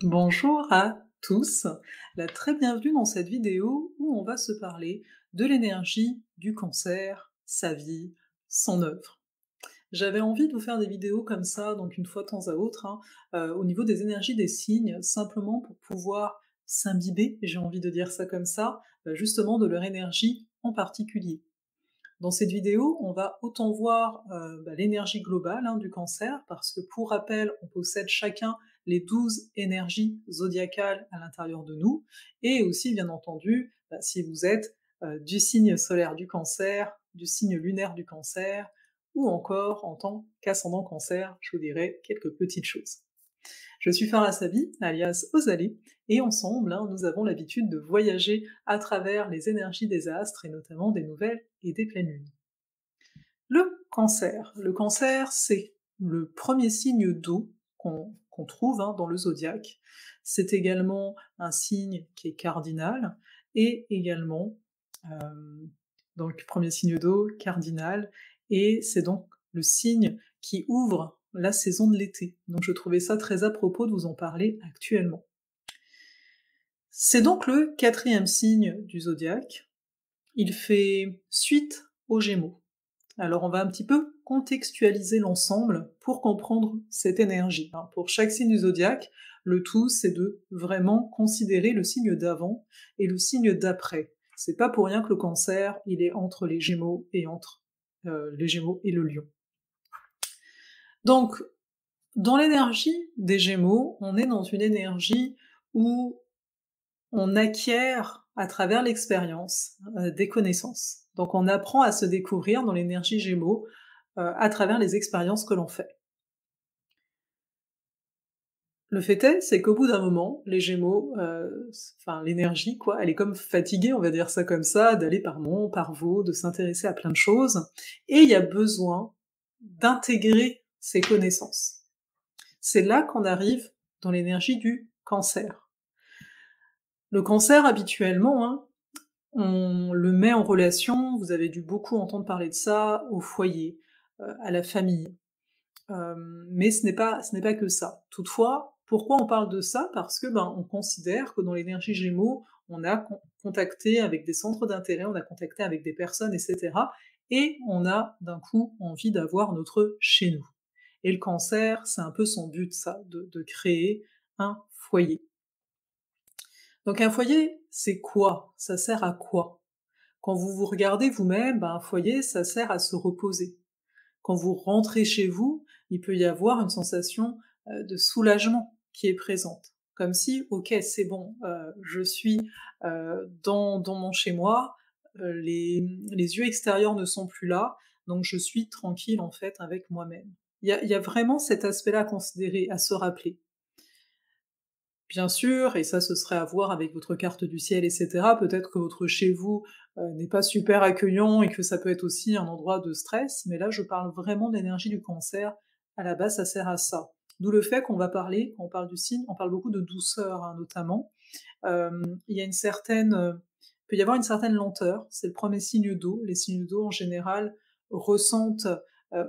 Bonjour à tous, la très bienvenue dans cette vidéo où on va se parler de l'énergie du cancer, sa vie, son œuvre. J'avais envie de vous faire des vidéos comme ça, donc une fois de temps à autre, hein, au niveau des énergies des signes, simplement pour pouvoir s'imbiber, j'ai envie de dire ça comme ça, justement de leur énergie en particulier. Dans cette vidéo, on va autant voir l'énergie globale du cancer, parce que pour rappel, on possède chacun les 12 énergies zodiacales à l'intérieur de nous, et aussi bien entendu, si vous êtes du signe solaire du cancer, du signe lunaire du cancer, ou encore en tant qu'ascendant cancer, je vous dirai quelques petites choses. Je suis Farah Sabi, alias Ozali, et ensemble, nous avons l'habitude de voyager à travers les énergies des astres, et notamment des nouvelles et des pleines lunes. Le cancer. Le cancer, c'est le premier signe d'eau qu'on trouve dans le zodiaque. C'est également un signe qui est cardinal, et également, donc premier signe d'eau, cardinal, et c'est donc le signe qui ouvre la saison de l'été. Donc je trouvais ça très à propos de vous en parler actuellement. C'est donc le quatrième signe du zodiaque. Il fait suite aux Gémeaux. Alors on va un petit peu contextualiser l'ensemble pour comprendre cette énergie. Pour chaque signe du zodiaque, le tout c'est de vraiment considérer le signe d'avant et le signe d'après. C'est pas pour rien que le cancer, il est entre les Gémeaux et entre les Gémeaux et le Lion. Donc, dans l'énergie des Gémeaux, on est dans une énergie où on acquiert à travers l'expérience des connaissances. Donc on apprend à se découvrir dans l'énergie Gémeaux à travers les expériences que l'on fait. Le fait est, c'est qu'au bout d'un moment, les Gémeaux, enfin l'énergie, quoi, elle est comme fatiguée, on va dire ça comme ça, d'aller par monts, par vaux, de s'intéresser à plein de choses, et il y a besoin d'intégrer ces connaissances. C'est là qu'on arrive dans l'énergie du cancer. Le cancer, habituellement, on le met en relation, vous avez dû beaucoup entendre parler de ça, au foyer, à la famille. Mais ce n'est pas que ça. Toutefois, pourquoi on parle de ça? Parce que, on considère que dans l'énergie Gémeaux, on a contacté avec des centres d'intérêt, on a contacté avec des personnes, et cetera, et on a d'un coup envie d'avoir notre chez nous. Et le cancer, c'est un peu son but, ça, de créer un foyer. Donc un foyer, c'est quoi? Ça sert à quoi? Quand vous vous regardez vous-même, un foyer, ça sert à se reposer. Quand vous rentrez chez vous, il peut y avoir une sensation de soulagement qui est présente. Comme si, ok, c'est bon, je suis dans mon chez-moi, les yeux extérieurs ne sont plus là, donc je suis tranquille en fait avec moi-même. Il y a vraiment cet aspect-là à considérer, à se rappeler. Bien sûr, et ça ce serait à voir avec votre carte du ciel, et cetera. Peut-être que votre chez vous, n'est pas super accueillant et que ça peut être aussi un endroit de stress, mais là je parle vraiment de l'énergie du cancer. À la base, ça sert à ça. D'où le fait qu'on va parler, quand on parle du signe, on parle beaucoup de douceur, notamment. Il y a une certaine, peut y avoir une certaine lenteur, c'est le premier signe d'eau. Les signes d'eau, en général, ressentent,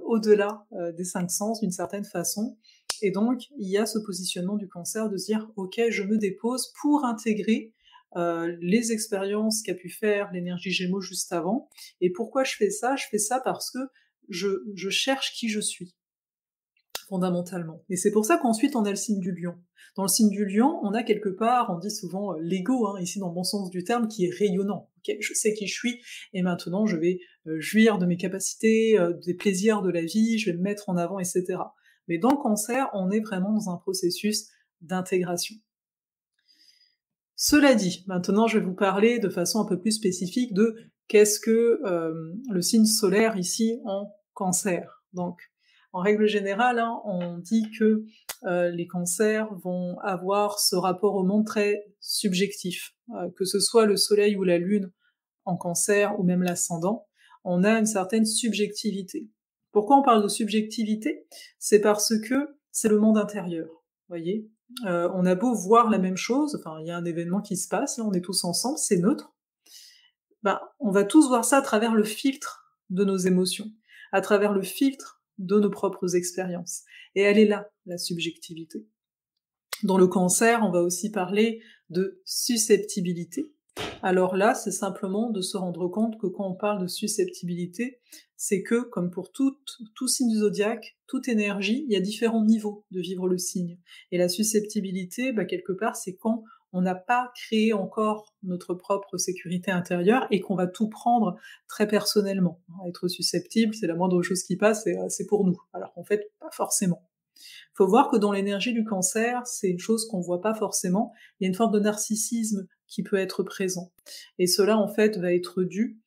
au-delà, des 5 sens, d'une certaine façon, et donc il y a ce positionnement du cancer de se dire: «OK, je me dépose pour intégrer, les expériences qu'a pu faire l'énergie Gémeaux juste avant, et pourquoi je fais ça? Je fais ça parce que je cherche qui je suis». Fondamentalement. Et c'est pour ça qu'ensuite on a le signe du lion. Dans le signe du lion, on a quelque part, on dit souvent l'ego, ici dans le bon sens du terme, qui est rayonnant. Ok, je sais qui je suis, et maintenant je vais jouir de mes capacités, des plaisirs de la vie, je vais me mettre en avant, etc. Mais dans le cancer, on est vraiment dans un processus d'intégration. Cela dit, maintenant je vais vous parler de façon un peu plus spécifique de qu'est-ce que le signe solaire ici en cancer. Donc, en règle générale, on dit que les cancers vont avoir ce rapport au monde très subjectif, que ce soit le soleil ou la lune en cancer ou même l'ascendant, on a une certaine subjectivité. Pourquoi on parle de subjectivité? C'est parce que c'est le monde intérieur, voyez. On a beau voir la même chose, enfin il y a un événement qui se passe, là on est tous ensemble, c'est neutre, on va tous voir ça à travers le filtre de nos émotions, à travers le filtre de nos propres expériences. Et elle est là, la subjectivité. Dans le cancer, on va aussi parler de susceptibilité. Alors là, c'est simplement de se rendre compte que quand on parle de susceptibilité, c'est que, comme pour tout signe du zodiaque, toute énergie, il y a différents niveaux de vivre le signe. Et la susceptibilité, quelque part, c'est quand on n'a pas créé encore notre propre sécurité intérieure et qu'on va tout prendre très personnellement. Être susceptible, c'est la moindre chose qui passe, et c'est pour nous. Alors qu'en fait, pas forcément. Faut voir que dans l'énergie du cancer, c'est une chose qu'on voit pas forcément, il y a une forme de narcissisme qui peut être présent. Et cela, en fait, va être dû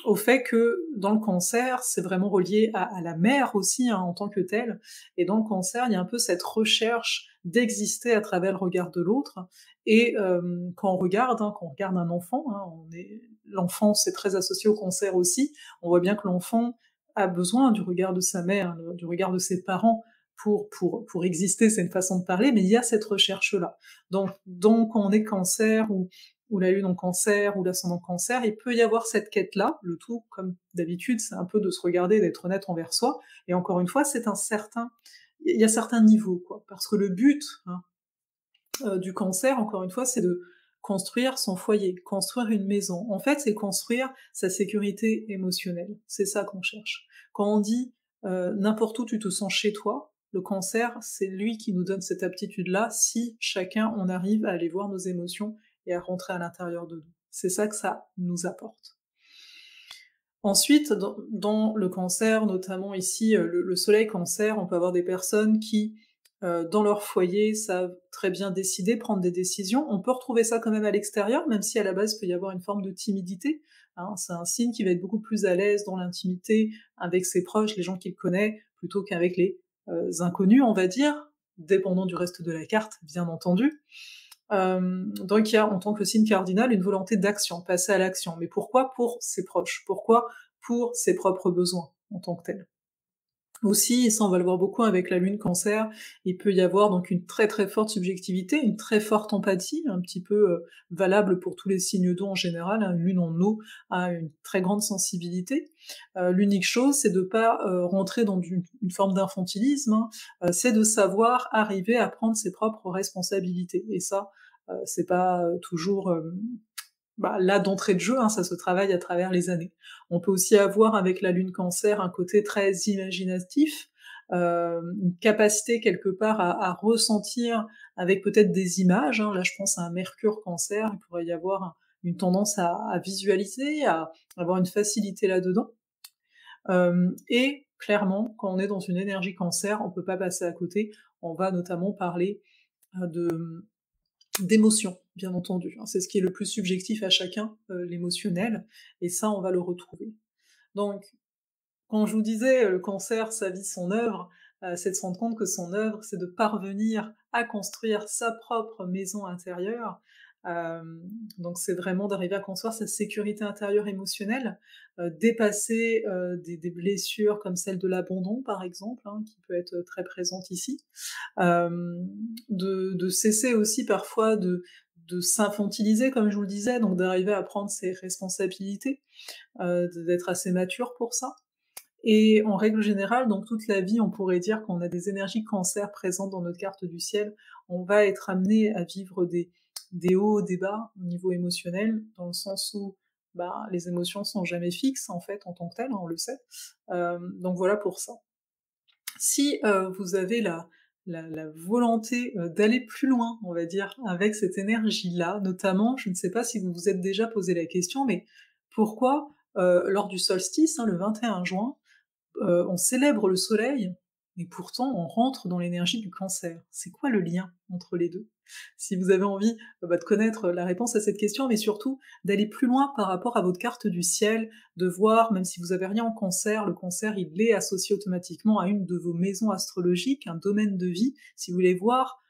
au fait que dans le cancer, c'est vraiment relié à la mère aussi, en tant que telle. Et dans le cancer, il y a un peu cette recherche d'exister à travers le regard de l'autre. Et quand on regarde un enfant, l'enfant, c'est très associé au cancer aussi, on voit bien que l'enfant a besoin du regard de sa mère, du regard de ses parents pour exister, c'est une façon de parler, mais il y a cette recherche-là. Donc quand on est cancer ou la lune en cancer, ou l'ascendant cancer, il peut y avoir cette quête-là, le tout, comme d'habitude, c'est un peu de se regarder, d'être honnête envers soi, et encore une fois, il y a certains niveaux, quoi, parce que le but, du cancer, encore une fois, c'est de construire son foyer, construire une maison. En fait, c'est construire sa sécurité émotionnelle. C'est ça qu'on cherche. Quand on dit n'importe où tu te sens chez toi, le cancer, c'est lui qui nous donne cette aptitude-là, si chacun on arrive à aller voir nos émotions et à rentrer à l'intérieur de nous. C'est ça que ça nous apporte. Ensuite, dans le cancer, notamment ici, le soleil cancer, on peut avoir des personnes qui, dans leur foyer, savent très bien décider, prendre des décisions. On peut retrouver ça quand même à l'extérieur, même si à la base, il peut y avoir une forme de timidité. C'est un signe qui va être beaucoup plus à l'aise dans l'intimité, avec ses proches, les gens qu'il connaît, plutôt qu'avec les inconnus, on va dire, dépendant du reste de la carte, bien entendu. Donc il y a, en tant que signe cardinal, une volonté d'action, passer à l'action. Mais pourquoi? Pour ses proches. Pourquoi? Pour ses propres besoins, en tant que tel. Aussi, et ça on va le voir beaucoup avec la lune cancer, il peut y avoir donc une très très forte subjectivité, une très forte empathie, un petit peu valable pour tous les signes d'eau en général, une lune en eau a une très grande sensibilité. L'unique chose, c'est de pas rentrer dans une forme d'infantilisme, c'est de savoir arriver à prendre ses propres responsabilités. Et ça, c'est pas toujours là, d'entrée de jeu, ça se travaille à travers les années. On peut aussi avoir avec la lune cancer un côté très imaginatif, une capacité quelque part à ressentir avec peut-être des images. Là, je pense à un Mercure cancer, il pourrait y avoir une tendance à visualiser, à avoir une facilité là-dedans. Et clairement, quand on est dans une énergie cancer, on peut pas passer à côté. On va notamment parler d'émotion, bien entendu. C'est ce qui est le plus subjectif à chacun, l'émotionnel, et ça, on va le retrouver. Donc, quand je vous disais, le cancer, sa vie, son œuvre, c'est de se rendre compte que son œuvre, c'est de parvenir à construire sa propre maison intérieure. Donc c'est vraiment d'arriver à construire sa sécurité intérieure émotionnelle, dépasser des blessures comme celle de l'abandon, par exemple, qui peut être très présente ici. De cesser aussi parfois de s'infantiliser, comme je vous le disais, donc d'arriver à prendre ses responsabilités, d'être assez mature pour ça. Et en règle générale, donc toute la vie, on pourrait dire qu'on a des énergies cancer présentes dans notre carte du ciel, on va être amené à vivre des hauts, des bas au niveau émotionnel, dans le sens où les émotions sont jamais fixes en fait en tant que telles, on le sait. Donc voilà pour ça. Si vous avez la volonté d'aller plus loin, on va dire, avec cette énergie-là, notamment, je ne sais pas si vous vous êtes déjà posé la question, mais pourquoi lors du solstice, le 21 juin, on célèbre le soleil, et pourtant on rentre dans l'énergie du cancer? C'est quoi le lien entre les deux? Si vous avez envie de connaître la réponse à cette question, mais surtout d'aller plus loin par rapport à votre carte du ciel, de voir, même si vous avez rien en cancer, le cancer il est associé automatiquement à une de vos maisons astrologiques, un domaine de vie, si vous voulez voir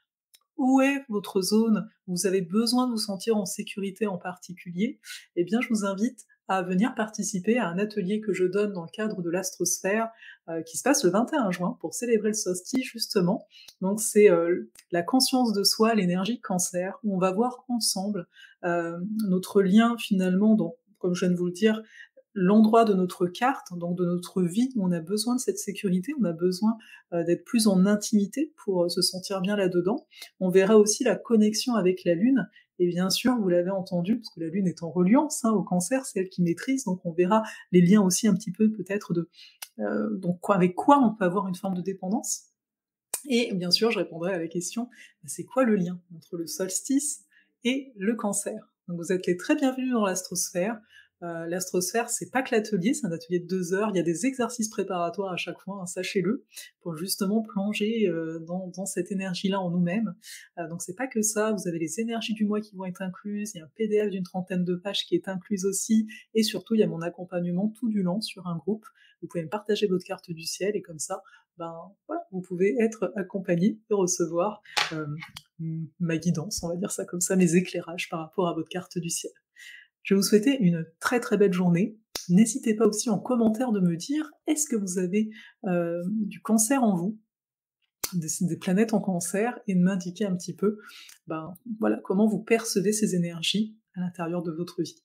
où est votre zone où vous avez besoin de vous sentir en sécurité en particulier, eh bien je vous invite à venir participer à un atelier que je donne dans le cadre de l'astrosphère, qui se passe le 21 juin pour célébrer le solstice justement. Donc c'est la conscience de soi, l'énergie cancer, où on va voir ensemble notre lien finalement, comme je viens de vous le dire, l'endroit de notre carte, donc de notre vie où on a besoin de cette sécurité, on a besoin d'être plus en intimité pour se sentir bien là-dedans. On verra aussi la connexion avec la Lune, et bien sûr, vous l'avez entendu, parce que la Lune est en reliance au Cancer, c'est elle qui maîtrise, donc on verra les liens aussi un petit peu peut-être de donc avec quoi on peut avoir une forme de dépendance. Et bien sûr, je répondrai à la question, c'est quoi le lien entre le solstice et le Cancer? Donc vous êtes les très bienvenus dans l'astrosphère. L'astrosphère, c'est pas que l'atelier, c'est un atelier de 2 heures, il y a des exercices préparatoires à chaque fois, sachez-le, pour justement plonger dans cette énergie-là en nous-mêmes. Donc c'est pas que ça, vous avez les énergies du mois qui vont être incluses, il y a un PDF d'une 30aine de pages qui est incluse aussi, et surtout il y a mon accompagnement tout du long sur un groupe. Vous pouvez me partager votre carte du ciel, et comme ça, ben voilà, vous pouvez être accompagné et recevoir ma guidance, on va dire ça comme ça, mes éclairages par rapport à votre carte du ciel. Je vais vous souhaiter une très très belle journée. N'hésitez pas aussi en commentaire de me dire, est-ce que vous avez du Cancer en vous, des planètes en Cancer, et de m'indiquer un petit peu, ben voilà, comment vous percevez ces énergies à l'intérieur de votre vie.